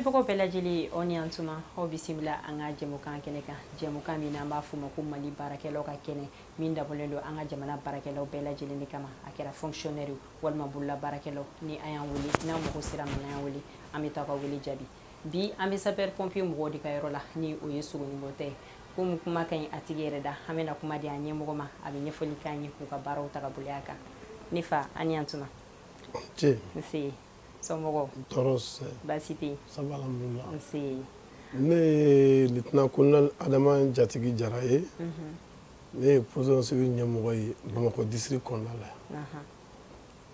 Boko Pelajili Oniantuma, Obisibla, Anga Jemukan Keneka, Jemukan Minamba Fumaku Mali Barakelo Kene, Minda Bolelo, Anga Jamana Barakelo, Pelajili Nikama, Akera fonctionnaire, Walma Bulla Barakelo, ni Ayan Wili, Namu Sira Wili, Amitaka Wili Jabi. Bi Amisaper Pompium Wodi Kairola, ni Uyesu Mote, Kumakain Atigereda, Hamena Kumadi Anyemogoma, Abinefolikani, Kukabaro Takabuliaka. Nifa, Aniantuma. Si. Somogo Toros Basiti Sabalamdullah si ne lieutenant colonel Adama Jatigi Jaraye ne président civil Nyamogoy Bamako district konnala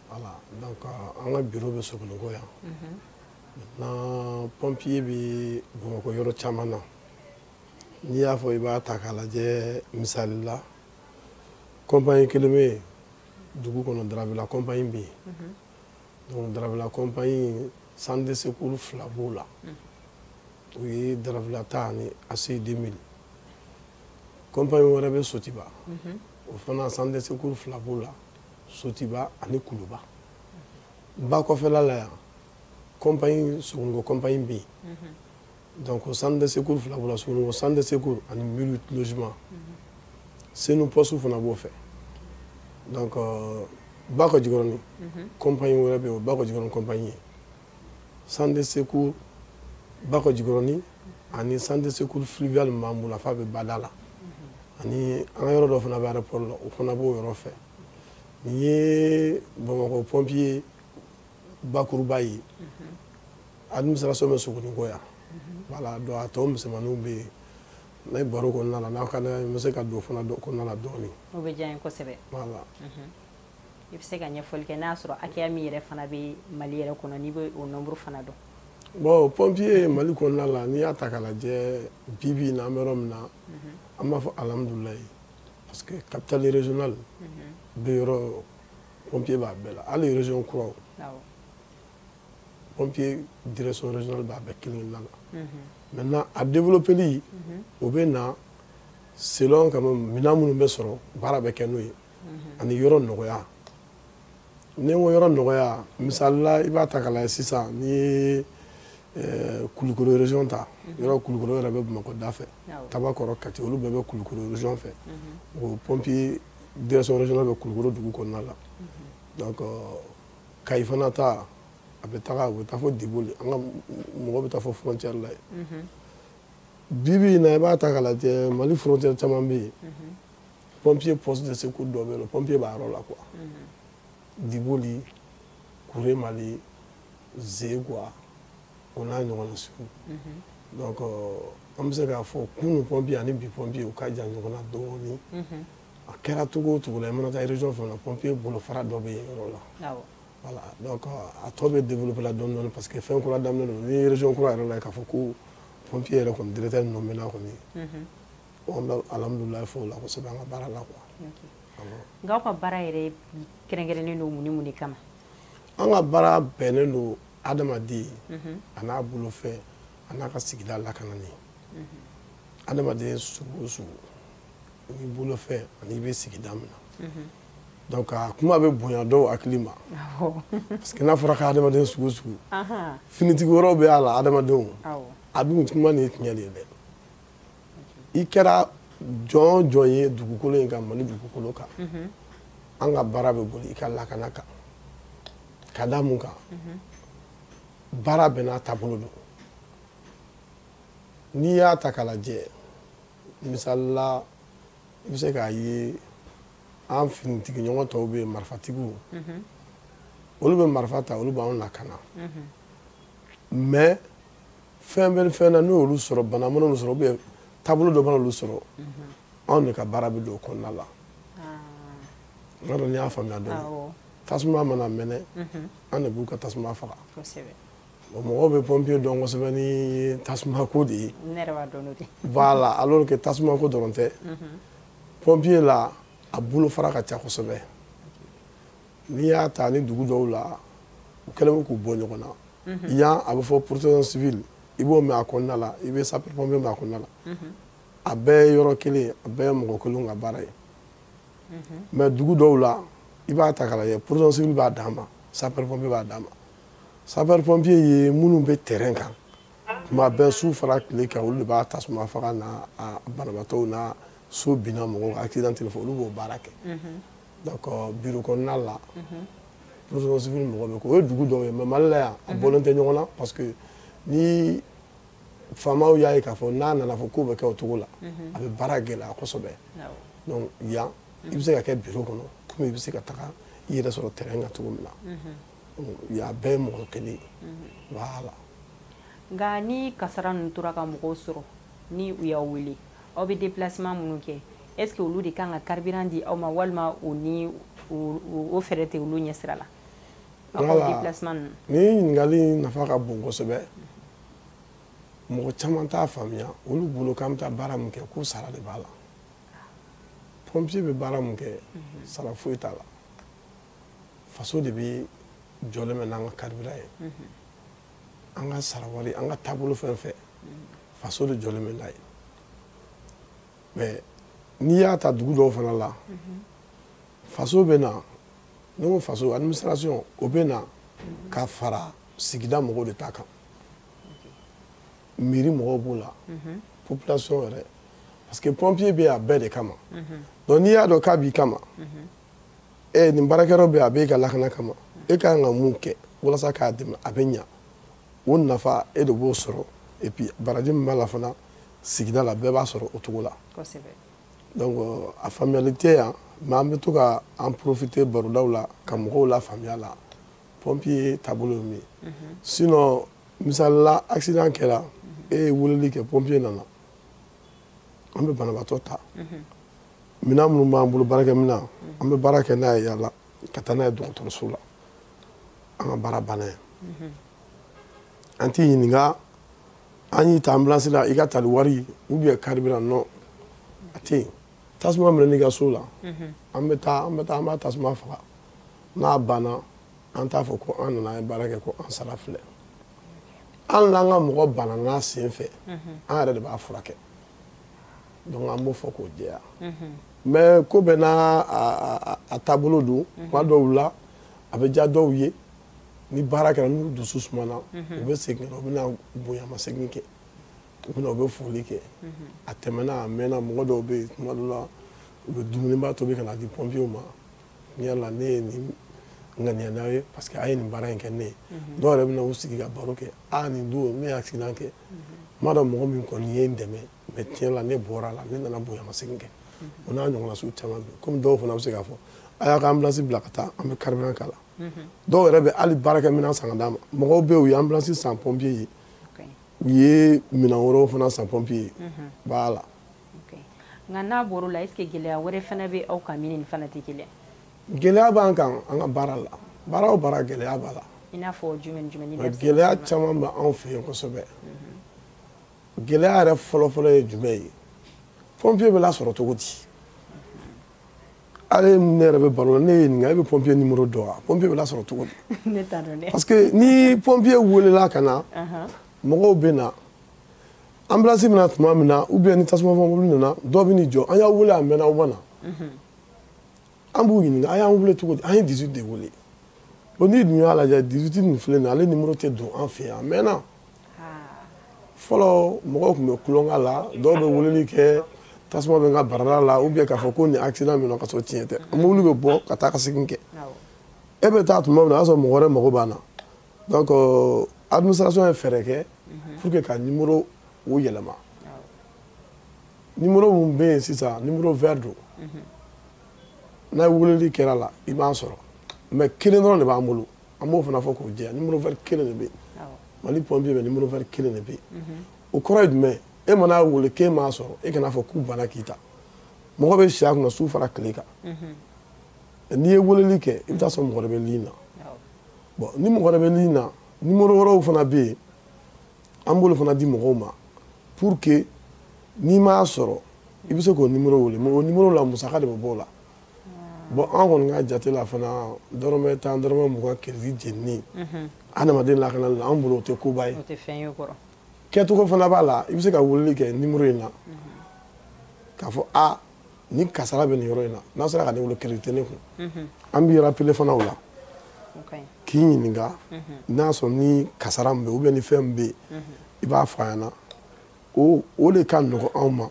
voilà donc un bureau be sokonogo ya na pompier bi Bamako yoro chamana ni ya fo iba takala je misalila compagnie keleme dugu kono dravila compagnie bi donc Dravila compagnie centre de secours Flaboula. Oui, Dravila Tani, assez 2000. Compagnie Warabe Sotiba. Au fond, centre de secours Flaboula, Sotiba, Ani Kuluba. Bakofela la compagnie Soungo compagnie B. Donc au centre de secours Flaboula, au centre de secours, Ani 1008 logements. C'est nous pas souvent à faire. Donc Bako Djigoroni, compagnie Warabe, Bako Djigoroni compagnie. Centre de secours, Bako Djigoroni, ani centre de secours fluvial Mamoula Fabe Badala. Ani un euro d'offre à l'aéroport, au Fonabo euro fait. Ni bon pompier, Bakurubayi, administration de Soukoungoya. Voilà, doit tomber, c'est Manoubé. Mais Baroko n'a la Nakana, monsieur Kado Fonado, qu'on a la donnée. Obédian Kosebe. Voilà. Il faut gagner Folkena sur Akiami Refanabi, Malière Konanibo au nombre Fanado. Bon, pompier, Malikona, la Nia Takalaje, Bibi, Nameromna, Amaf Alamdoulaye. Parce que capitale régionale, bureau, pompier Babel, allez, région Croix. Pompier, direction régionale Babel, maintenant, à développer l'île, au Bénin, selon quand même, Minamou Bessoro, Barabekanoui, and Yoron Noya. Néo Yoron Noya, Missala, Iba Takala, Sissa, ni Kulukuru région ta, Yoro Kulukuru avec Mako d'affaires, Tabakoro Kati, ou Bébé Kulukuru région fait, au pompier, direction régionale de Kulukuru du Konala. Donc, Kaifanata, Abetara, ou Tafo Dibouli, Mouba Tafo frontière là. Bibi Naiba Takala, Mali frontière Chamambi. Pompier poste de secours d'homme, le pompier barola quoi. Diboli, Kouré Mali, Zégua, on a une relation. Donc, on sait qu'il faut que pompier, un pompier au cas où on a donné. À Keratogo, tout le monde a région pour le pompier pour le faire d'obéir. Voilà, donc à trop développer la donne parce que fait un courant d'amener les régions courant là qu'il faut que pompier comme directeur nommé là. Alhamdulillah fo la ko sebe nga bara la quoi. Nga ko bara yere kerengere no muni kama. Anga bara beneno adamadi ana bulo fe ana ka sigida la kanani. Adamadi sugusu ni bulo fe ani be sigida mina. Donc kuma be bonya do aklima. Parce que na fora ka adamadi sugusu. Finiti goro be ala adamadi. Abi kuma ni tinyale be. I kɛra jɔn jɔn ye dugukolo in kan Mali dugukolo kan an ka baara bɛ boli I ka lakana kan ka da mun kan baara bɛɛ n'a taabolo don n'i y'a ta k'a lajɛ misalila I bɛ se k'a ye an finitigi ɲɔgɔn tɔw bɛ yen marifatigiw olu bɛ marifa ta olu b'anw lakana mais fɛn bɛ fɛn na n'o olu sɔrɔ bana mana olu sɔrɔ ou bien tableau de bana sɔrɔ anw de ka baara bɛ don o kɔnɔna la n b'a dɔn n'i y'a faamuya dɔɔni tasuma mana mɛnɛ an de b'u ka tasuma faga mɔgɔw bɛ pompier dɔn kosɛbɛ ni tasuma ko de ye voilà alors que tasuma ko dɔrɔn tɛ pompier la a bolo fara ka ca kosɛbɛ n'i y'a ta ni dugu dɔw la u kɛlen bɛ k'u bɔ ɲɔgɔn na yan a bɛ fɔ protection civile i b'o mɛn a kɔnɔna la i bɛ sapeur pompier mɛn a kɔnɔna la a bɛɛ ye yɔrɔ kelen a bɛɛ ye mɔgɔ kelenw ka baara ye mais dugu dɔw la i b'a ta k'a lajɛ protection civile b'a dan ma sapeur pompier b'a dan ma sapeur pompier ye minnu bɛ terrain kan tuma bɛɛ su fara tile kan olu de b'a tasuma faga na banabaatɔw na so binna mɔgɔw ka accident fɛ olu b'o baara kɛ donc bureau kɔnɔna la protection civile mɔgɔ bɛ kɛ o ye dugu dɔw ye mais Mali la yan a bɔlen tɛ ɲɔgɔn na parce que ni faamaw y'a ye k'a fɔ n'a nana fɔ k'o bɛ kɛ o cogo la a bɛ baara gɛlɛya kosɛbɛ donc yan i bɛ se ka kɛ bureau kɔnɔ komi i bɛ se ka taga i yɛrɛ sɔrɔ terrain kan cogo min na yan bɛɛ ye mɔgɔ kelen ye voilà. Nka ni kasara ninnu tora ka mɔgɔw sɔrɔ ni u y'aw wele aw bɛ déplacement minnu kɛ est-ce que olu de kan ka carburant di aw ma walima o ni o fɛɛrɛ tɛ olu ɲɛsira la aw ka déplacement ninnu. Ni ɲininkali nafa ka bon kosɛbɛ mɔgɔ caman t'a faamuya olu bolo k'an bɛ taa baara min kɛ ko sara de b'a la pompier bɛ baara min kɛ sara foyi t'a la faso de bɛ jɔlen bɛ n'an ka carburant ye an ka sara wari an ka taabolo fɛn fɛn faso de jɔlen bɛ n'a ye mais n'i y'a ta dugu dɔw fana la faso bɛ na ne ko faso administration o bɛ na ka fara sigida mɔgɔw de ta kan mairie mɔgɔw b'o la population yɛrɛ parce que pompier bɛ a bɛɛ de kama donc n'i y'a dɔn k'a b'i kama nin baarakɛyɔrɔ bɛ a b'e ka lakana kama e ka kan ka mun kɛ walasa k'a dɛmɛ a bɛ ɲa o nafa e de b'o sɔrɔ et puis baraji min b'a la fana sigida la bɛɛ b'a sɔrɔ o cogo la donc a faamuyali tɛ yan mais an bɛ to ka an profiter barodaw la ka mɔgɔw la faamuya la pompier taabolo ye min ye sinon misali la accident kɛra e ye weleli kɛ pompier nana an bɛ banabaatɔ ta minɛn minnu b'an bolo baarakɛ minɛn an bɛ baara kɛ n'a ye yala ka taa n'a ye dɔgɔtɔrɔso la an ka baara banna yen an t'i ɲininka an y'i ta ambulance la i ka tali wari ou bien carburant non a tɛ yen tasuma minɛ n'i ka so la an bɛ taa an b'a tasuma faga n'a banna an t'a fɔ ko an nana an ye baara kɛ ko an sara filɛ an n'an ka mɔgɔ banna n'a sen fɛ an yɛrɛ de b'a furakɛ donc an b'o fɔ k'o jɛya mais ko bɛɛ n'a taabolo don tuma dɔw la a bɛ diya dɔw ye ni baara kɛra n'u dusu sumana u bɛ segin u bɛna bonyamasegin kɛ u bɛ foli kɛ a tɛmɛna a mɛnna mɔgɔ dɔw bɛ yen tuma dɔw la u bɛ dumuniba tobi ka na di pompiers ma yala ne ye nin ŋaniya n'aw ye parce que a ye nin baara in kɛ ne ye dɔw yɛrɛ bɛna u sigi ka baro kɛ nin don ne ye accident kɛ n m'a dɔn mɔgɔ min kɔni ye n dɛmɛ mais tiɲɛ la ne bɔra la ne nana bonyamasegin kɛ o n'a ɲɔgɔnna sugu caman bɛ komi dɔw fana bɛ se k'a fɔ a y'a ka ambulance bila ka taa an bɛ carburant k'a la dɔw yɛrɛ bɛ hali baarakɛminɛn san ka d'a ma mɔgɔw bɛ yen u ye ambulance san pompier ye u ye minɛn wɛrɛw fana san pompier ye voilà. Nka n'a bɔr'o la est-ce que gɛlɛya wɛrɛ fana bɛ aw kan min ni fana tɛ kelen ye. Gɛlɛya b'an kan an ka baara la baara o baara gɛlɛya b'a la. I n'a fɔ jumɛn jumɛn. Gɛlɛya caman bɛ anw fɛ yen kosɛbɛ gɛlɛya yɛrɛ fɔlɔfɔlɔ ye jumɛn ye pompier bɛ lasɔrɔ cogo di ale ne yɛrɛ bɛ baro la ne ye ɲininka e bɛ pompier numéro dɔn wa pompier bɛ lasɔrɔ cogo di ne t'a dɔn dɛ parce que ni pompier welela ka na mɔgɔw bɛ na ambulance bɛ na tuma min na ou bien ni tasuma mobili nana dɔw bɛ n'i jɔ an y'aw wele a mɛnna aw ma na an b'u ɲininka a y'an wele cogo di an ye 18 de wele o n'i dun y'a lajɛ 18 nin filɛ nin ye ale numéro tɛ don an fɛ yan a mɛnna fɔlɔ mɔgɔw tun bɛ kulonkɛ la dɔw bɛ weleli kɛ tasuma bɛ n ka barada la ou bien k'a fɔ ko nin accident min na ka sɔrɔ tiɲɛ tɛ mobili bɛ bɔ ka taa ka segin kɛ e bɛ taa tuma min na o y'a sɔrɔ mɔgɔ wɛrɛ mago b'an na donc administration ye fɛɛrɛ kɛ pour que ka numéro o yɛlɛma numéro min bɛ yen sisan numéro vert don n'a ye weleli kɛra la i b'an sɔrɔ mais kelen dɔrɔn de b'an bolo an b'o fana fɔ k'o jɛya numéro vert kelen de bɛ yen Mali pompier bɛ numéro vert kelen de bɛ yen o kɔrɔ ye jumɛn e mana wele k'e m'a sɔrɔ e kana fɔ k'u banna k'i ta mɔgɔ bɛ si a kunna su fara tile kan n'i ye weleli kɛ i bɛ taa sɔrɔ mɔgɔ wɛrɛ bɛ ligne na bon ni mɔgɔ wɛrɛ bɛ ligne na numéro wɛrɛw fana bɛ yen an b'olu fana di mɔgɔw ma pour que n'i m'a sɔrɔ i bɛ se k'o numéro wele mais o numéro la musaka de bɛ bɔ o la bon an kɔni ka jate la fana dɔrɔmɛ 10 dɔrɔmɛ 20 crédit jenini adamaden lakana la an bolo o tɛ koba ye o tɛ fɛn ye kɔrɔ kɛcogo fana b'a la i bɛ se ka weleli kɛ numéro in na k'a fɔ a ni kasara bɛ nin yɔrɔ in na n'a sera ka ne wele crédit tɛ ne kun an b'i rappeler fana o la k'i ɲininka n'a sɔrɔ ni kasara min bɛ ou bien ni fɛn min bɛ yen i b'a fɔ a ɲɛna o de ka nɔgɔn anw ma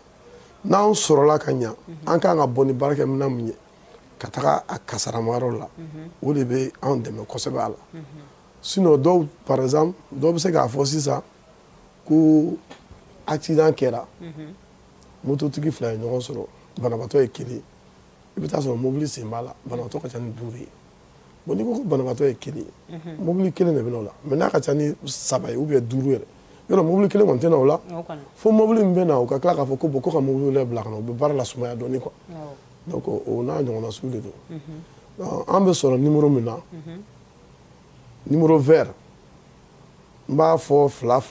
n'an sɔrɔla ka ɲa an kan ka bɔ ni baarakɛminɛn min ye ka taga a kasaramayɔrɔ la o de bɛ anw dɛmɛ kosɛbɛ a la sinon dɔw par exemple dɔw bɛ se k'a fɔ sisan ko accident kɛra mototigi 2 ye ɲɔgɔn sɔrɔ banabaatɔ ye 1 i bɛ taa sɔrɔ mobili sen b'a la banabaatɔ ka ca ni 5 ye bon n'i ko ko banabaatɔ ye 1 mobili 1 de bɛ n'o la mais n'a ka ca ni 3 ye ou bien 5 yɛrɛ yɔrɔ mobili 1 kɔni tɛ na o la fo mobili min bɛ na o ka tila k'a fɔ ko bon ko ka mobili wɛrɛ bila ka na o bɛ baara la sumaya dɔɔni quoi donc o n'a ɲɔgɔnna sugu de don an bɛ sɔrɔ numéro min na numéro vert n b'a fɔ 2 la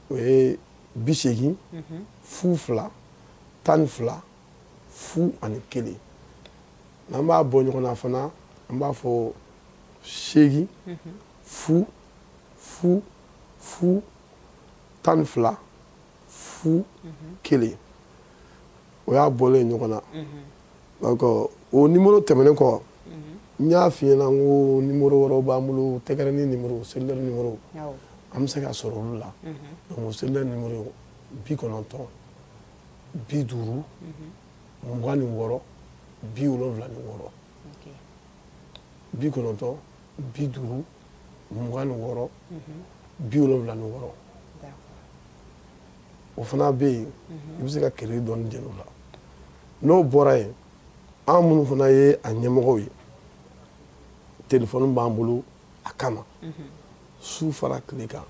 o ye 80 02 12 01 n'an b'a bɔ ɲɔgɔn na fana an b'a fɔ 8 0 0 0 12 01 o y'a bɔlen ɲɔgɔn na donc o numéro tɛmɛnen kɔ n y'a f'i ɲɛna n ko numéro wɛrɛw b'an bolo tɛgɛrɛni numéro cellulaire numéro an bɛ se ka sɔrɔ olu la donc o cellulaire numéro 90 50 26 76 76 90 26 76 76 o fana bɛ yen i bɛ se ka crédit dɔɔni jɛn o la n'o bɔra yen an minnu fana ye a ɲɛmɔgɔw ye téléphone b'an bolo a kama su fara tile kan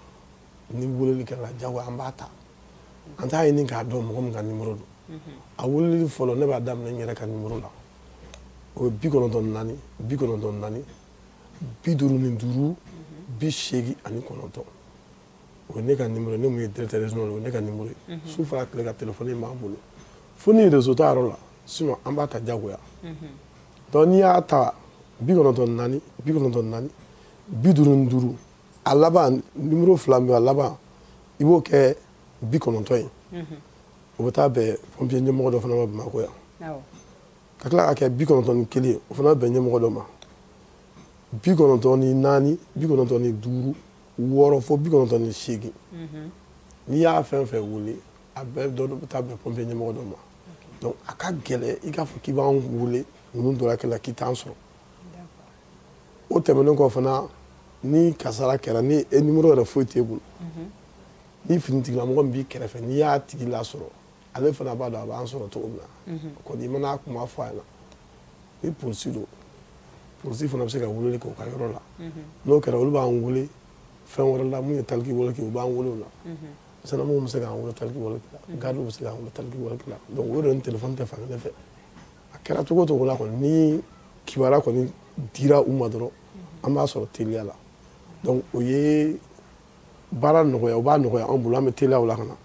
ni weleli kɛra jago an b'a ta an t'a ɲini k'a dɔn mɔgɔ min ka numéro don a weleli fɔlɔ ne b'a daminɛ n yɛrɛ ka numéro la o ye 94 94 55 89 o ye ne ka numéro ne mun ye directeur régional o ye ne ka numéro ye su fara tile ka téléphone b'an bolo fo ni réseau t'a yɔrɔ la sinon an b'a ta jagoya donc n'i y'a ta 94 94 55 a laban numéro 2 min a laban i b'o kɛ 90 ye o bɛ taa bɛn pompier ɲɛmɔgɔ dɔ fana ma Bamakɔ yan ka tila ka kɛ 91 ye o fana bɛ bɛn ɲɛmɔgɔ dɔ ma 94 95 6 fo 98 n'i y'a fɛn fɛn wele a bɛɛ dɔ bɛ taa bɛn pompier ɲɛmɔgɔ dɔ ma donc a ka gɛlɛn i k'a fɔ k'i b'an wele ninnu dɔ la kɛlɛ k'i t'an sɔrɔ o tɛmɛnen kɔ fana ni kasara kɛra ni numéro yɛrɛ foyi t'e bolo ni finitigilamɔgɔ min b'i kɛrɛfɛ n'i y'a tigi lasɔrɔ ale fana b'a dɔn a b'an sɔrɔ cogo min na kɔni i mana kuma fɔ a ɲɛna ni polisi don polisi fana bɛ se ka weleli kɛ o ka yɔrɔ la n'o kɛra olu b'an wele fɛn wɛrɛ la mun ye taliki wɔlɔki u b'an wele o la sanamɔgɔw bɛ se k'an wele taliki wɔlɔki la gardiw bɛ se k'an wele taliki wɔlɔki la donc o de ni téléphone tɛ fan kelen fɛ a kɛra cogo o cogo la kɔni ni kibaruya kɔni dira u ma dɔrɔn an b'a sɔrɔ teliya la donc o ye baara nɔgɔya o b'a nɔgɔya an bolo an bɛ teliya o la ka na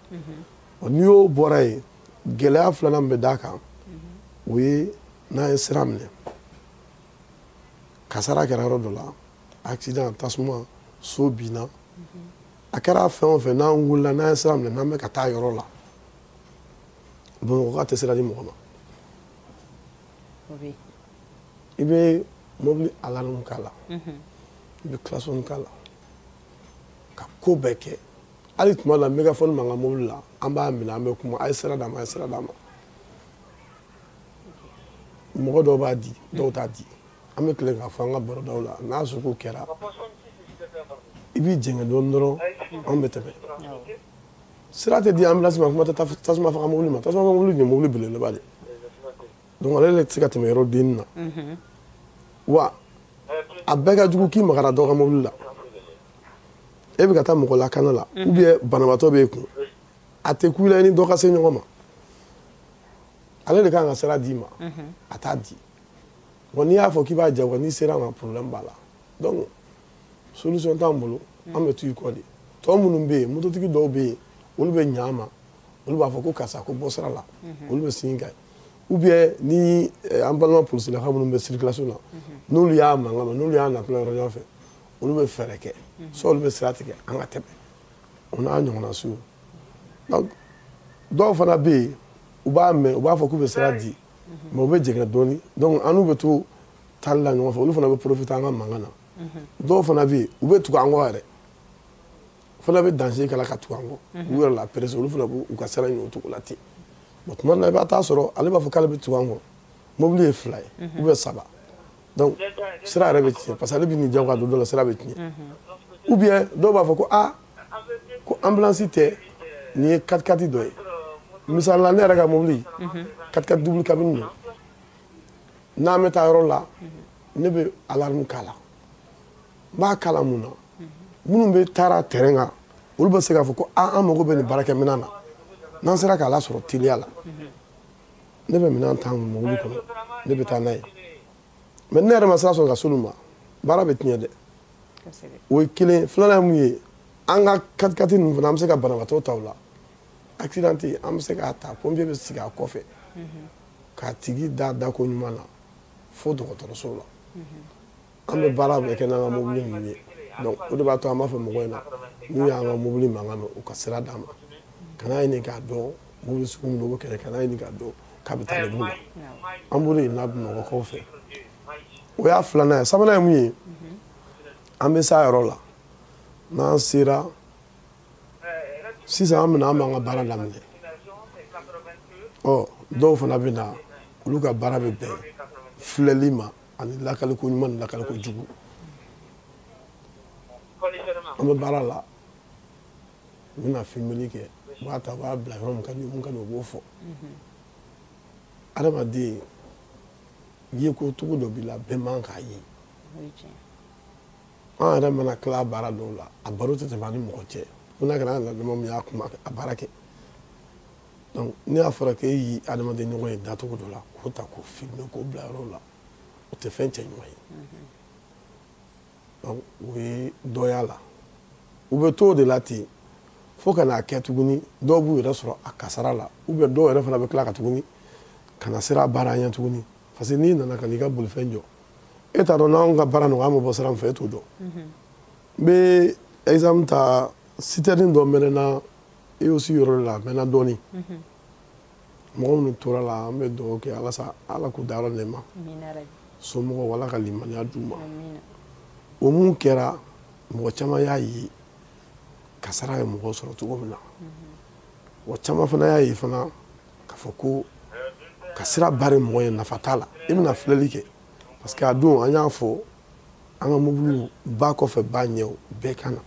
n'i y'o bɔra yen gɛlɛya filanan min bɛ d'a kan o ye n'an ye sira minɛ kasara kɛra yɔrɔ dɔ la accident tasuma so binna a kɛra fɛn o fɛn n'an wulila n'an ye sira minɛ n'an bɛ ka taa yɔrɔ la Bamakɔka tɛ sira di mɔgɔ ma i bɛ mobili alarme k'a la i bɛ klaxon k'a la ka ko bɛɛ kɛ hali tuma la mégaphone b'an ka mobili la an b'a minɛ an bɛ kuma a ye sira d'a ma a ye sira d'a ma mɔgɔ dɔw b'a di dɔw t'a di an bɛ tile k'a fɔ an ka barodaw la n'a sɔrɔ k'o kɛra i b'i jɛngɛ dɔɔni dɔrɔn an bɛ tɛmɛ sira tɛ di ambulance ma kuma tɛ tasuma faga mobili ma tasuma faga mobili ye mobili belebeleba de donc ale tɛ se ka tɛmɛ yɔrɔ denni na wa a bɛɛ ka jugu k'i magara dɔ ka mobili la e bɛ ka taa mɔgɔ lakana la ou bien banabaatɔ b'e kun a tɛ ku i la i ni dɔ ka se ɲɔgɔn ma ale de kan ka sira d'i ma a t'a di bon n'i y'a fɔ k'i b'a jagoya n'i sera ma problème b'a la donc solution t'an bolo an bɛ tu i kɔ de tɔ minnu bɛ yen mototigi dɔw bɛ yen olu bɛ ɲɛ an ma olu b'a fɔ ko karisa ko bɔ sira la olu bɛ sin ka ou bien ni an balima polisilakaw minnu bɛ circulation na n'olu y'a mankan mɛn n'olu y'a natɔla yɔrɔ jan fɛ olu bɛ fɛɛrɛ kɛ soit olu bɛ sira tigɛ an ka tɛmɛ o n'a ɲɔgɔnna sugu donc dɔw fana bɛ yen u b'a mɛn u b'a fɔ k'u bɛ sira di mais u bɛ jɛngɛ dɔɔni donc an n'u bɛ to taali la ɲɔgɔn fɛ olu fana bɛ profiter an ka mankan na dɔw fana bɛ yen u bɛ tugu an kɔ yɛrɛ fana bɛ danger k'a la ka tugu an kɔ u yɛrɛ la presser olu fana b'u ka sira ɲini o cogo la ten bon tuma dɔ la i b'a taa sɔrɔ ale b'a fɔ k'ale bɛ tugu an kɔ mobili ye 2 ye ou bien 3 donc sira yɛrɛ bɛ tiɲɛ parce que ale bɛ nin diyagoya don dɔ la sira bɛ tiɲɛ ou bien dɔw b'a fɔ ko ko ambulance tɛ nin ye 4x4 dɔ ye misali la ne yɛrɛ ka mobili 4x4 double cabine don n'an bɛ taa yɔrɔ la ne bɛ alarme k'a la n b'a k'a la mun na minnu bɛ taara terrain kan olu bɛ se k'a fɔ ko an mago bɛ nin baarakɛminɛn na n'an sera k'a lasɔrɔ teliya la ne bɛ minɛn ta mobili kɔnɔ ne bɛ taa n'a ye mais ne yɛrɛ ma sira sɔrɔ ka s'olu ma baara bɛ tiɲɛ dɛ o ye kelen filanan ye mun ye an ka 4x4 ninnu fana an bɛ se ka banabaatɔ ta o la accident tɛ yen an bɛ se k'a ta pompier bɛ sigi a kɔfɛ k'a tigi da dako ɲuman na fo dɔgɔtɔrɔso la an bɛ baara bɛɛ kɛ n'an ka mobili ninnu ye donc o de b'a to an b'a fɔ mɔgɔw ɲɛna n'u y'an ka mobili mankan mɛn u ka sira d'an ma kana ɲini k'a dɔn mobili sugu min don o kɛlɛ kana ɲini k'a dɔn k'a bɛ taa lebu la an b'o de ɲini bamakɔkaw fɛ o y'a filanan ye sabanan ye mun ye an bɛ s'a yɔrɔ la n'an sera sisan an bɛna an b'an ka baara daminɛ dɔw fana bɛ na olu ka baara bɛ bɛn filɛli ma ani lakaliko ɲuman ni lakaliko jugu an bɛ baara la u bɛna filmeli kɛ u b'a ta u b'a bila yɔrɔ min ka di mun ka di u b'o fɔ adamaden yeko cogo dɔ b'i la bɛɛ man k'a ye an yɛrɛ mana tila baara dɔw la a baro tɛ tɛmɛ ani mɔgɔ cɛ ko n'a kɛra an ladama min y'a kuma a baara kɛ donc ne y'a fɔra k'e y'i adamaden ɲɔgɔn ye dacogo dɔ la k'o ta k'o filmer k'o bila yɔrɔ la o tɛ fɛn cɛ ɲuman ye donc o ye dɔ y'a la u bɛ to o de la ten fo ka n'a kɛ tuguni dɔw b'u yɛrɛ sɔrɔ a kasara la ou bien dɔw yɛrɛ fana bɛ tila ka tuguni ka na sira baara ɲɛ tuguni parce que n'i nana ka n'i ka bolifɛn jɔ e t'a dɔn n'anw ka baara nɔgɔya ma bɔ sira min fɛ e t'o dɔn n bɛ exemple ta citerne dɔ mɛnɛna EOC yɔrɔ la a mɛnna dɔɔni mɔgɔ minnu tora la an bɛ dugawu kɛ ala k'u dayɔrɔ nɛɛma somɔgɔw ala ka limaniya d'u ma o mun kɛra mɔgɔ caman y'a ye kasara ye mɔgɔw sɔrɔ cogo min na wa caman fana y'a ye fana k'a fɔ ko ka sira bari mɔgɔ ye nafa t'a la i bɛna filɛli kɛ parce que a don an y'a fɔ an ka mobiliw ba kɔfɛ ba ɲɛw bɛɛ ka na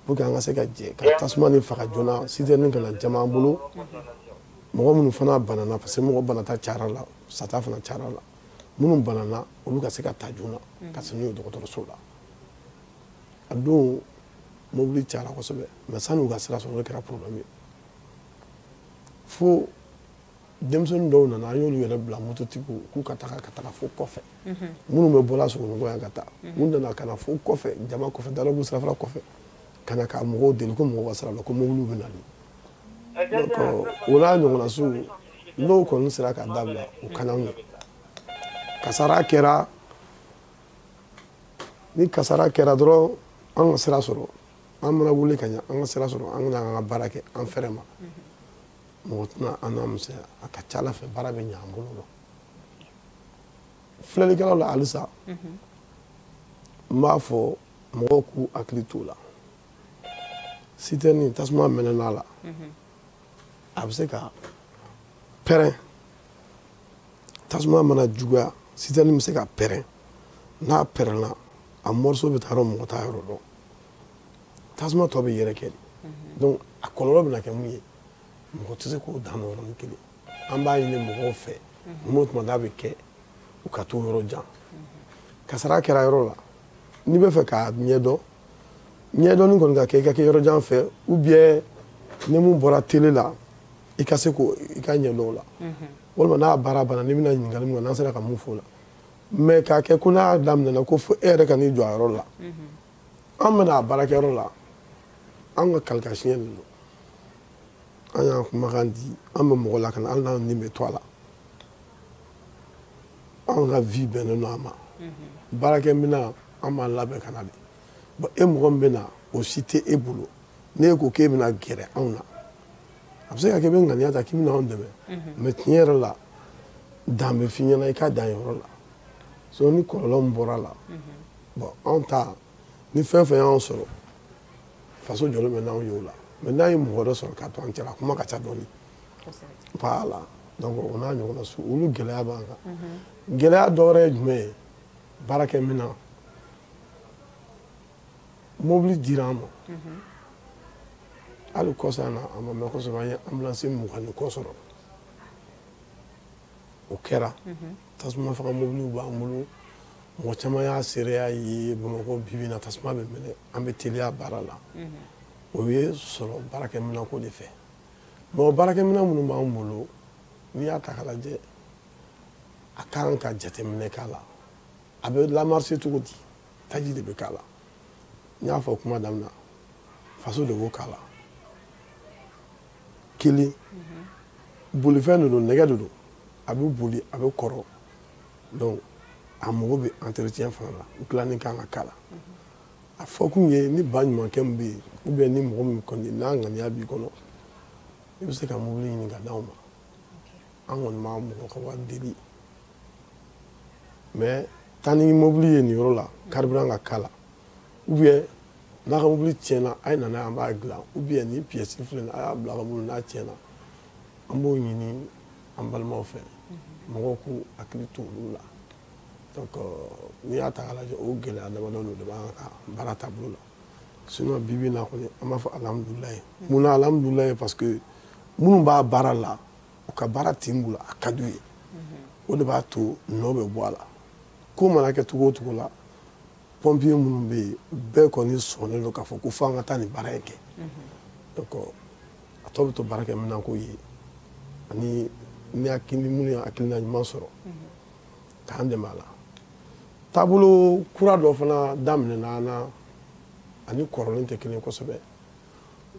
pour que an ka se ka jɛ ka tasuma ni faga joona citerne kana jama an bolo mɔgɔ minnu fana banana parce que mɔgɔ banata cayara la sata fana cayara la minnu banana olu ka se ka taa joona ka se n'u ye dɔgɔtɔrɔso la a don mobili cayara kosɛbɛ mais san'u ka sira sɔrɔ o de kɛra problème ye fo denmisɛnnin dɔw nana an y'olu yɛrɛ bila mototigiw k'u ka taga fo kɔfɛ minnu bɛ bɔla sogonikɔ yan ka taa u nana ka na fo kɔfɛ jama kɔfɛ dalabu sirafara kɔfɛ ka na ka mɔgɔw deli ko mɔgɔw ka sira la ko mobiliw bɛ nali donc o n'a ɲɔgɔnna sugu n'o kɔni sera ka dabila o ka d'anw ye kasara kɛra ni kasara kɛra dɔrɔn an ka sira sɔrɔ an mana wuli ka ɲɛ an ka sira sɔrɔ an ka an ka baara kɛ an fɛrɛ ma mɔgɔ tɛna an n'a misɛnya a ka ca ala fɛ baara bɛ ɲɛ an bolo la filɛlikɛlaw la halisa n b'a fɔ mɔgɔw k'u hakili t'o la citerne tasuma mɛnɛn'a la a bɛ se ka pɛrɛn tasuma mana juguya citerne bɛ se ka pɛrɛn n'a pɛrɛnna a morceau bɛ taa yɔrɔ mɔgɔ t'a yɔrɔ dɔn tasuma tɔ bɛ yɛrɛkɛ de donc a kɔlɔlɔ bɛ na kɛ mun ye mɔgɔ tɛ se k'o dan yɔrɔnin kelen an b'a ɲini mɔgɔw fɛ n'o tuma n'a bɛ kɛ u ka to yɔrɔ jan kasara kɛra yɔrɔ la n'i bɛ fɛ k'a ɲɛdɔn ɲɛdɔnni kɔni ka kɛ i ka kɛ yɔrɔ jan fɛ ou bien ni mun bɔra télé la i ka se k'o i ka ɲɛdɔn o la walima n'a baara banna n'i bɛna ɲininkali min kɛ n'an sera ka mun fɔ o la mais k'a kɛ ko n'a daminɛna ko fo e yɛrɛ ka n'i jɔ a yɔrɔ la an bɛna a baarakɛyɔrɔ la an ka kalikasiɲɛ de don an y'an kumakan di an bɛ mɔgɔ lakana hali n'an ni bɛ to a la an ka vie bɛnnen don a ma baarakɛminɛn an b'a labɛn ka na de bon e mɔgɔ min bɛ na o si tɛ e bolo ne ko k'e bɛna gɛrɛ anw na a bɛ se ka kɛ i bɛ ŋaniya ta k'i bɛna anw dɛmɛ mais tiɲɛ yɛrɛ la dan bɛ f'i ɲɛna i ka dan yɔrɔ la so ni kɔlɔlɔ min bɔra la bon anw ta ni fɛn fɛn y'anw sɔrɔ faso jɔlen bɛ n'anw ye o la mais n'a ye mɔgɔ dɔ sɔrɔ k'a to an cɛla kuma ka ca dɔɔni voilà donc o n'a ɲɔgɔnna su olu gɛlɛya b'an kan gɛlɛya dɔ wɛrɛ ye jumɛn ye baarakɛminɛn mobili dira an ma hali kɔsan na a ma mɛn kosɛbɛ an ye ambulance 20 kɔ sɔrɔ o kɛra tasuma faga mobiliw b'an bolo mɔgɔ caman y'a seereya ye bamakɔ bibi na tasuma bɛ minɛ an bɛ teliya baara la o ye sɔrɔ baarakɛminɛn ko de fɛ bon baarakɛminɛn minnu b'an bolo n'i y'a ta k'a lajɛ a kan ka jateminɛ k'a la a bɛ lamarcher cogo di taji de bɛ k'a la n y'a fɔ kuma daminɛ faso de b'o k'a la kelen bolifɛn de don nɛgɛ de don a bɛ boli a bɛ kɔrɔ donc a mago bɛ entretien fana la dilanni kan ka k'a la a fɔ kun ye ni ba ɲumankɛ min bɛ yen ou bien ni mɔgɔ min kɔni n'a ŋaniya b'i kɔnɔ i bɛ se ka mobili ɲini ka d'anw ma an kɔni b'a mɔgɔ ka wari deli mais taa ni mobili ye nin yɔrɔ la carburant ka k'a la ou bien n'a ka mobili tiɲɛna a ye na n'a ye an b'a dilan ou bien ni pièce filɛ nin ye a y'a bila a ka mobili n'a tiɲɛna an b'o ɲini an balimaw fɛ mɔgɔw k'u hakili to olu la donc n'i y'a ta k'a lajɛ o gɛlɛya damadɔ de b'an ka baara taabolo la sinon bibi in na kɔni an b'a fɔ alhamdulilayi munna alhamdulilayi parce que minnu b'a baara la u ka baara tin bolo a ka d'u ye o de b'a to nɔ bɛ bɔ a la ko mana kɛ cogo o cogo la pompier minnu bɛ yen bɛɛ kɔni sɔnnen don k'a fɔ ko fo an ka taa nin baara in kɛ donc a tɔ bɛ to baarakɛminɛn ko ye ani ni minnu ye hakilina ɲuman sɔrɔ k'an dɛmɛ a la taabolo kura dɔ fana daminɛna an na ani kɔrɔlen tɛ kelen kosɛbɛ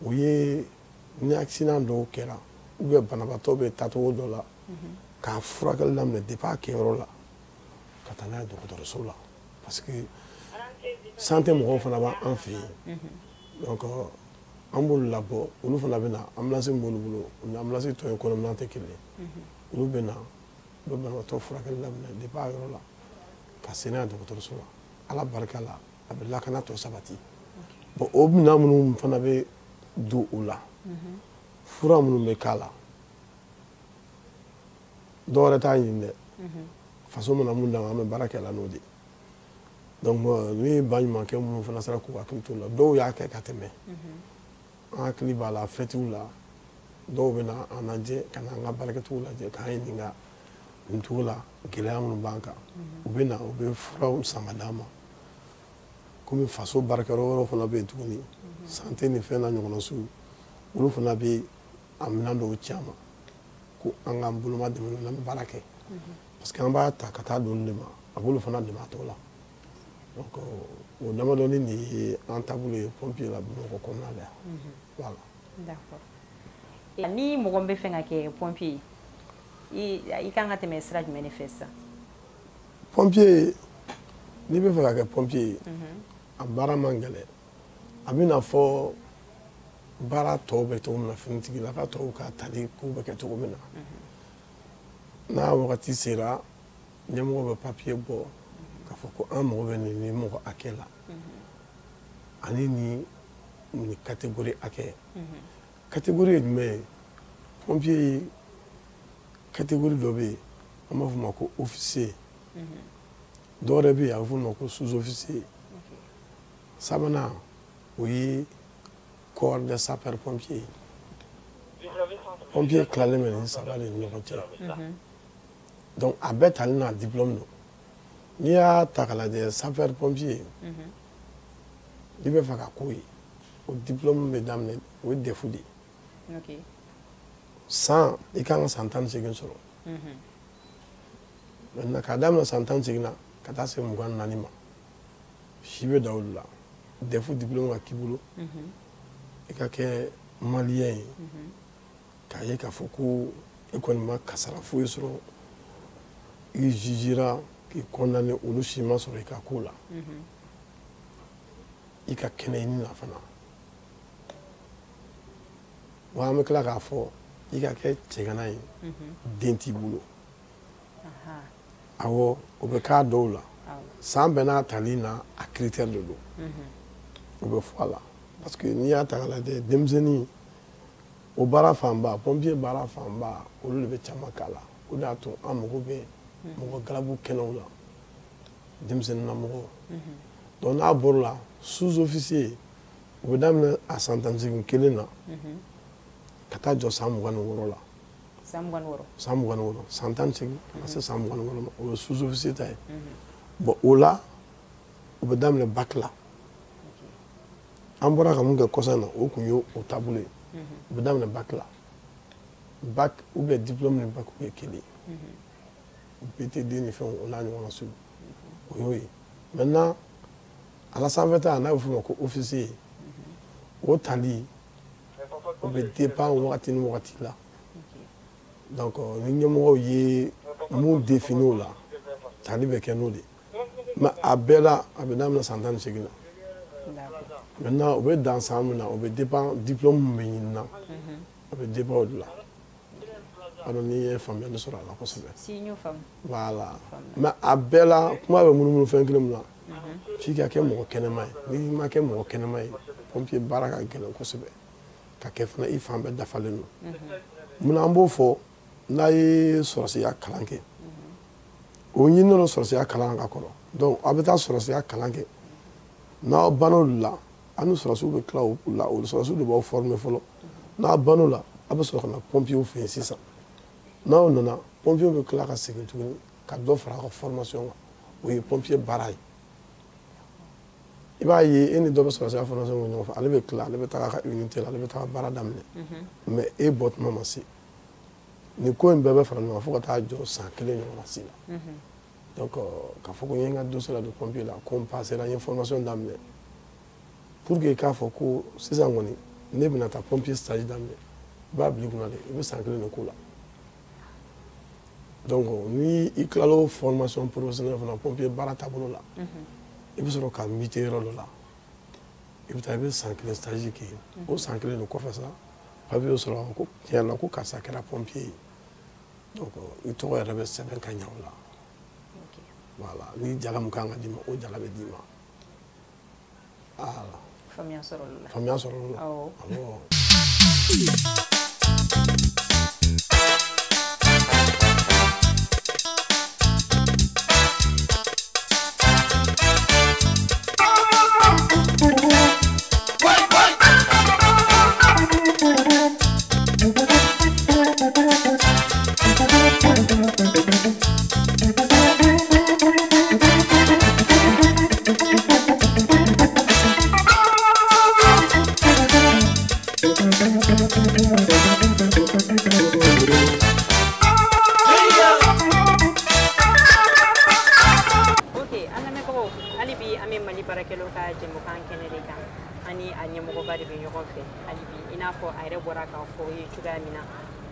o ye ni accident dɔw kɛra ou bien banabaatɔ bɛ taacogo dɔ la k'a furakɛli daminɛ depuis a kɛyɔrɔ la ka taa n'a ye dɔgɔtɔrɔso la parce que santé mɔgɔw fana b'an fɛ yen donc an b'olu labɔ olu fana bɛ na ambulance min b'olu bolo o ni ambulance tɔ ye kɔnɔminɛn tɛ kelen ye olu bɛ na u bɛ banabaatɔ furakɛli daminɛ depuis a yɔrɔ la ka se n'a ye dɔgɔtɔrɔso la ala barika la a bɛ lakana tɔ sabati bon o minɛn minnu fana bɛ don o la fura minnu bɛ k'a la dɔw wɛrɛ t'a ɲini dɛ faso mana mun d'an ma an bɛ baara kɛ la n'o de ye donc ni baɲumankɛ minnu fana sera k'u hakili to la dɔw y'a kɛ ka tɛmɛ an hakili b'a la fɛtiw la dɔw bɛ na an lajɛ ka na an ka baarakɛcogo lajɛ k'an ɲininka nin cogo la gɛlɛya minnu b'an kan u bɛ na u bɛ furaw san ka d'an ma komi faso baarakɛyɔrɔ wɛrɛw fana bɛ yen tuguni santé ni fɛn na ɲɔgɔnna su olu fana bɛ a minɛn dɔw ci an ma ko an k'an boloma dɛmɛ n'o la an bɛ baara kɛ parce que an b'a ta ka taa d'olu de ma a b'olu fana dɛmɛ a tɔ la donc o damadɔni de ye an taabolo ye pompier la Bamakɔ kɔnɔna la yan voilà. D'accord. Ni mɔgɔ min bɛ fɛ ka kɛ pompier i kan ka tɛmɛ sira jumɛn de fɛ sisan? Pompier n'i bɛ fɛ ka kɛ pompier ye a baara man gɛlɛn a bɛ na fɔ baara tɔw bɛ cogo min na finitigila ka tɔw ka tali kow bɛ kɛ cogo min na n'a wagati sera ɲɛmɔgɔ bɛ papier bɔ k'a fɔ ko an mago bɛ nin mɔgɔ hakɛ la ani nin catégorie hakɛ catégorie ye jumɛn ye pompier ye catégorie dɔ bɛ yen an b'a fɔ o ma ko officier dɔw yɛrɛ bɛ yen a bɛ fɔ olu ma ko sous-officier sabanan o ye corps de sapeur pompier pompier tilalen bɛ nin saba de ni ɲɔgɔn cɛ donc a bɛɛ tali n'a diplôme don n'i y'a ta k'a lajɛ sapeur pompier n'i bɛ fɛ ka k'o ye o diplôme bɛ daminɛ o ye DEF de ye san i kan ka san 18 sɔrɔ maintenant k'a daminɛ san 18 na ka taa se 24 ma si bɛ da olu la DEF diplôme ka k'i bolo i ka kɛ maliyɛn ye k'a ye k'a fɔ ko e kɔni ma kasara foyi sɔrɔ i jugera k'i condamné olu si ma sɔrɔ i ka ko la i ka kɛnɛ i ni na fana wa an bɛ tila k'a fɔ i ka kɛ cɛgana ye den t'i bolo awɔ o bɛ k'a dɔw la san bɛɛ n'a tali na a critère de don o bɛ fɔ a la parce que n'i y'a ta k'a lajɛ denmisɛnnin o baara fanba pompier baara fanba olu de bɛ caman k'a la o de y'a to an mago bɛ mɔgɔ galabu kɛnɛw la denmisɛnnin na mɔgɔ donc n'a bɔr'o la sous-officier o bɛ daminɛ a san 18 na ka taa jɔ san 26 la san 26 san 18 ka se san 26 ma o ye sous-officier ta ye bon o la o bɛ daminɛ bac la an bɔra ka mun kɛ kɔsan na o tun ye o taabolo ye o bɛ daminɛ bac la bac ou bien diplôme ni bac o ye kelen BTD ni fɛnw o n'a ɲɔgɔnna sugu o y'o ye maintenant a la sanfɛta n'a bɛ f'o ma ko officier o tali o bɛ dépend wagati ni wagati la donc ni ɲɛmɔgɔw ye mun défini o la tali bɛ kɛ n'o de mais a bɛɛ la a bɛ daminɛ san 18 na maintenant o bɛ dan san min na o bɛ dépend diplôme min bɛ ɲini na a bɛ dépend o de la alors n'i ye faamuyali sɔrɔ a la kosɛbɛ voilà mais a bɛɛ la kuma bɛ munumunu fɛn kelen min na f'i ka kɛ mɔgɔ kɛnɛma ye n'i ma kɛ mɔgɔ kɛnɛma ye pompier baara ka gɛlɛn kosɛbɛ ka kɛ fana i fan bɛɛ dafalen don munna an b'o fɔ n'a ye sɔrɔsiya kalan kɛ o ɲininen don sɔrɔsiya kalan ka kɔrɔ donc a bɛ taa sɔrɔsiya kalan kɛ n'aw banna la a ni sɔrɔsiw bɛ tila o la o sɔrɔsiw de b'aw former fɔlɔ n'a banna la a bɛ sɔrɔ ka na pompiers fɛ yen sisan n'aw nana pompiers bɛ tila ka segin tuguni ka dɔ fara a ka formation kan o ye pompier baara ye i b'a ye e ni dɔ bɛ sɔrɔsiya formation kɛ ɲɔgɔn fɛ ale bɛ tila ale bɛ taa a ka unité la ale bɛ taa baara daminɛ mais e bɔtuma ma se nin ko in bɛɛ bɛ fara ɲɔgɔn kan fo ka taa jɔ san 1 ɲɔgɔnna si la donc k'a fɔ ko n ye n ka dossier ladon pompier la ko n passera n ye formation daminɛ pour que k'a fɔ ko sisan kɔni ne bɛna taa pompier stage daminɛ i b'a bila i kunna de i bɛ san 1 de k'o la donc ni i tilala o formation professionnelle fana pompier baara taabolo la i bɛ sɔrɔ ka muter yɔrɔ dɔ la i bɛ taa i bɛ san 1 stage kɛ o san 1 de kɔfɛ sa papier sɔrɔ ko tiɲɛ na ko karisa kɛra pompier ye donc i tɔgɔ yɛrɛ bɛ sɛbɛn ka ɲɛ o la voilà ni jala mun kan ka d'i ma o jala bɛ d'i ma voilà faamuya sɔrɔla la faamuya sɔrɔla la awɔ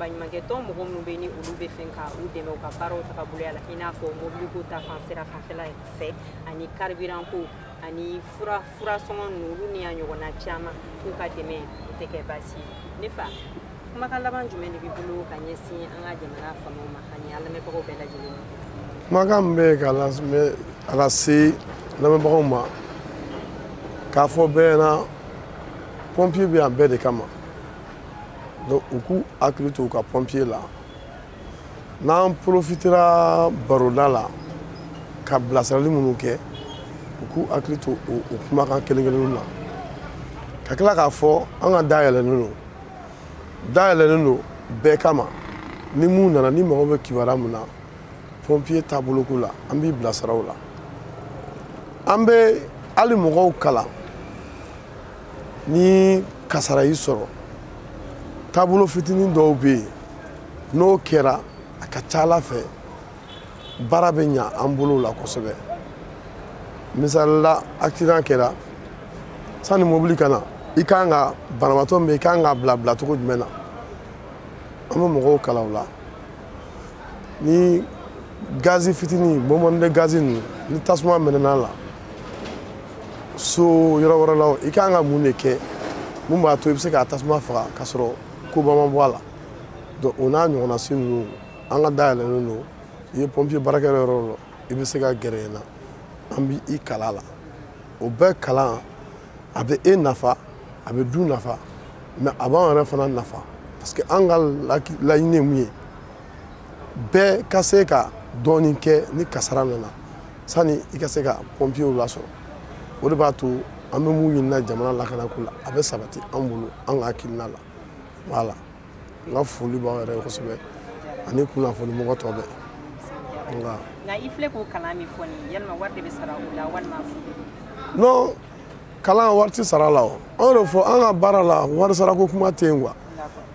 baɲumankɛtɔn mɔgɔ minnu bɛ ni olu bɛ fɛn ka u dɛmɛ u ka baaraw tagaboloya la i n'a fɔ mobiliko ta fanfɛla fɛ ani carburant ko ani fura sɔngɔ ninnu olu ni a ɲɔgɔnna caman k'u ka dɛmɛ o tɛ kɛ baasi ye ne fa kumakan laban jumɛn de b'i bolo ka ɲɛsin an ka jamana faamaw ma ani an lamɛnbagaw bɛɛ lajɛlen ma kumakan min bɛ ka lase lamɛnbagaw ma k'a fɔ bɛɛ ɲɛna pompier bɛ yan bɛɛ de kama donc u k'u hakili to u ka pompier la n'an profitera baroda la ka bilasirali minnu kɛ u k'u hakili to o kumakan kelen kelenw na ka tila k'a fɔ an ka dayɛlɛnnen don bɛɛ kama ni mun nana ni mɔgɔ bɛ kibaruya min na pompier taaboloko la an b'i bilasira o la an bɛ hali mɔgɔw kalan ni kasara y'i sɔrɔ taabolo fitinin dɔw bɛ yen n'o kɛra a ka ca Ala fɛ baara bɛ ɲɛ an bolo la kosɛbɛ misali la accident kɛra sani mobili ka na i kan ka banabaatɔ min i kan ka bila cogo jumɛn na an bɛ mɔgɔw kalan o la ni gazi fitini bomande gazi ni tasuma menena la so yɔrɔ wɛrɛ la i kan ka mun de kɛ mun b'a to i bɛ se ka tasuma faga ka sɔrɔ koba ma bɔ a la donc o n'a ɲɔgɔnna si ninnu an ka dayɛlɛlen don i ye pompier baarakɛyɔrɔ yɔrɔ la i bɛ se ka gɛrɛ yen na an bɛ i kala la o bɛɛ kalan a bɛ e nafa a bɛ du nafa mais a b'an yɛrɛ fana nafa parce que an ka laɲini ye mun ye bɛɛ ka se ka dɔɔnin kɛ ni kasara nana sani i ka se ka pompiers lasɔrɔ o de b'a to an bɛ mun ɲinina jamana lakanako la a bɛ sabati an bolo an ka hakilina la voilà n ka foli b'aw yɛrɛ ye kosɛbɛ ani kunnafonimɔgɔ tɔ bɛɛ nka i filɛ k'o kalan min fɔ nin yalima wari de bɛ sara o la walima non kalan wari tɛ sara la o an yɛrɛ fɔ an ka baara la wari sarako kuma tɛ yen quoi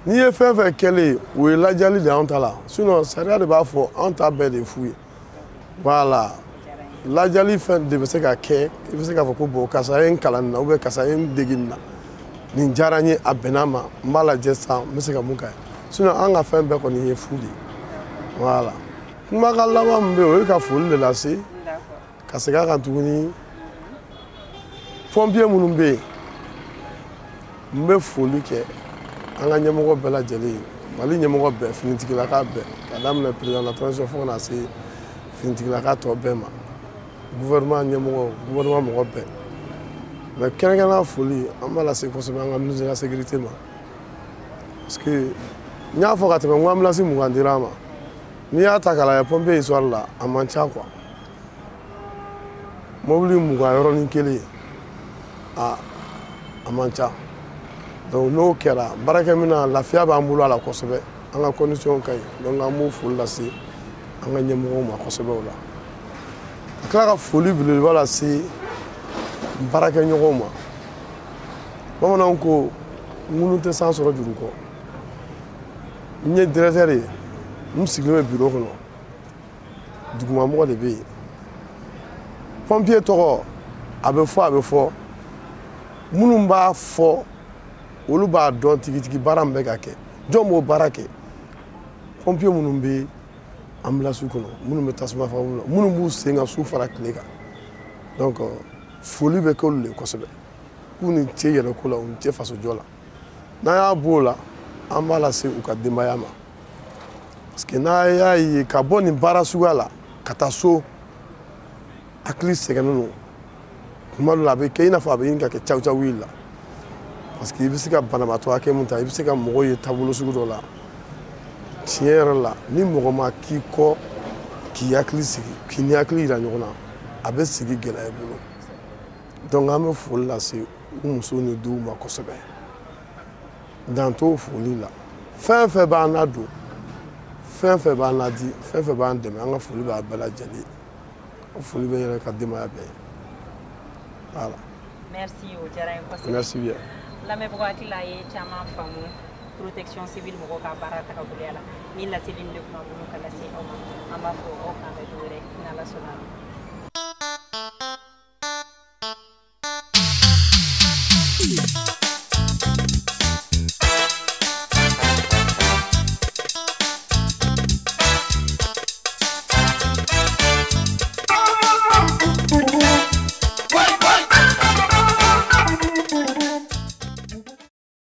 n'i ye fɛn fɛn kɛlen o ye lajɛli de y'an ta la sinon sariya de b'a fɔ an ta bɛɛ de f'u ye voilà lajɛli fɛn de bɛ se ka kɛ i bɛ se k'a fɔ ko bon karisa ye n kalan nin na ou bien karisa ye n dege nin na nin diyara n ye a bɛnna ma n b'a lajɛ sisan n bɛ se ka mun kɛ sinon an ka fɛn bɛɛ kɔni ye fu de ye voilà kumakan laban min bɛ yen o ye ka foli de lase ka segin a kan tuguni pompier minnu bɛ yen n bɛ foli kɛ an ka ɲɛmɔgɔ bɛɛ lajɛlen ye mali ɲɛmɔgɔ bɛɛ finitigilaka bɛɛ ka daminɛ président de la transition fo ka na se finitigilaka tɔ bɛɛ ma gouvernement ɲɛmɔgɔ gouvernement mɔgɔ bɛɛ mais kɛrɛnkɛrɛnnenya foli an b'a lase kosɛbɛ an ka ministre de la sécurité ma parce que n y'a fɔ ka tɛmɛ n ko ambulance mugan dira an ma n'i y'a ta k'a lajɛ pompier histoire la a man ca quoi mobili mugan yɔrɔnin kelen a man ca donc n'o kɛra baarakɛminɛn lafiya b'an bolo a la kosɛbɛ an ka condition ka ɲi donc an b'o foli lase an ka ɲɛmɔgɔw ma kosɛbɛ o la ka tila ka foli belebeleba lase baarakɛɲɔgɔnw ma bamananw ko ŋunu tɛ san sɔrɔ juru kɔ n ye directeur ye n sigilen bɛ bureau kɔnɔ dugumamɔgɔ de bɛ yen pompier tɔgɔ a bɛ fɔ minnu b'a fɔ olu b'a dɔn tigitigi baara min bɛ ka kɛ jɔn b'o baara kɛ pompier minnu bɛ ambulance kɔnɔ minnu bɛ tasuma faga minnu b'u sen ka su fara tile kan donc foli bɛ k'olu de kosɛbɛ k'u ni ce yɛrɛko la u ni ce fasojɔ la n'an y'a b'o la an b'a lase u ka denbaya ma parce que n'a y'a ye ka bɔ nin baara suguya la ka taa so hakili sɛgɛnnen don kuma dɔ la a bɛ kɛ i n'a fɔ a bɛ ɲini ka kɛ cawu ye la parce que i bɛ se ka banabaatɔ hakɛ min ta i bɛ se ka mɔgɔw ye taabolo sugu dɔ la tiɲɛ yɛrɛ la ni mɔgɔ ma k'i kɔ k'i hakili sigi k'i ni hakili yira ɲɔgɔn na a bɛ sigi gɛlɛya i bolo donc an bɛ foli lase u musow ni denw ma kosɛbɛ dan t'o foli la fɛn fɛn b'an ladon fɛn fɛn b'an ladi fɛn fɛn b'an dɛmɛ an ka foli b'a bɛɛ lajɛlen ye foli bɛ yɛrɛ ka denbaya bɛɛ ye voilà. Merci o diyara n ye kosɛbɛ. Merci bien. lamɛnbagaw hakili la a ye caman faamu protection civile mɔgɔw ka baara tagaboloya la ni laseli min de tun b'an bolo ka lase aw ma an b'a fɔ aw k'an bɛn don wɛrɛ n'Ala sɔnna